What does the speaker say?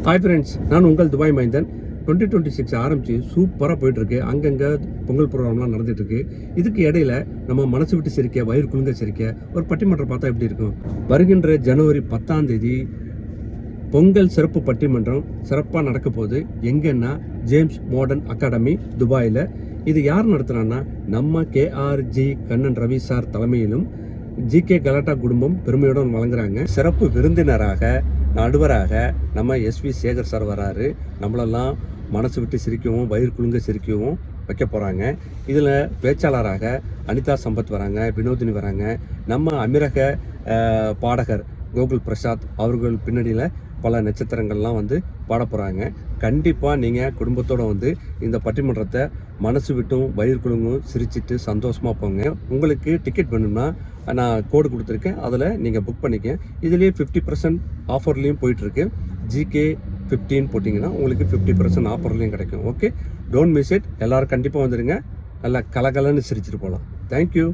Hi friends, நான் உங்கள் Dubai மைந்தன். 2026 ஆரம்பிச்சு சூப்பராக போயிட்டுருக்கு. அங்கங்கே பொங்கல் ப்ரோக்ராம்லாம் நடந்துகிட்ருக்கு. இதுக்கு இடையில நம்ம மனசு விட்டு சிரிக்க, வயிறு குலுங்க சிரிக்க ஒரு பட்டிமன்றம் பார்த்தா எப்படி இருக்கும்? வருகின்ற ஜனவரி 10ஆம் தேதி பொங்கல் சிறப்பு பட்டிமன்றம் சிறப்பாக நடக்க போகுது. எங்கன்னா ஜேம்ஸ் மாடர்ன் அகாடமி துபாயில். இது யார் நடத்துகிறான்னா நம்ம KRG கண்ணன் ரவி சார் தலைமையிலும் GK கலாட்டா குடும்பம் பெருமையுடன் வழங்குறாங்க. சிறப்பு விருந்தினராக நடுவராக நம்ம SV சேகர் சார் வராரு. நம்மளெல்லாம் மனசு விட்டு சிரிக்கவும் வயிறு குலுங்க சிரிக்கவும் வைக்க போகிறாங்க. இதில் பேச்சாளராக அனிதா சம்பத் வராங்க, வினோதினி வராங்க, நம்ம அமீரக பாடகர் கோகுல் பிரசாத் அவர்கள் பின்னணியில் பல நட்சத்திரங்கள்லாம் வந்து பாட போகிறாங்க. கண்டிப்பாக நீங்கள் குடும்பத்தோடு வந்து இந்த பட்டிமன்றத்தை மனசு விட்டும் வயிறு குலுங்கும் சிரிச்சிட்டு சந்தோஷமாக போங்க. உங்களுக்கு டிக்கெட் வேணும்னா நான் கோடு கொடுத்துருக்கேன், அதில் நீங்கள் புக் பண்ணிக்க. இதுலேயே 50% ஆஃபர்லேயும் போயிட்டுருக்கு. GK 15 போட்டிங்கன்னா உங்களுக்கு 50% ஆஃபர்லேயும் கிடைக்கும். Okay, don't miss it. எல்லோரும் கண்டிப்பாக வந்துடுங்க. நல்லா கலகலன்னு சிரிச்சிட்டு போகலாம். தேங்க்யூ.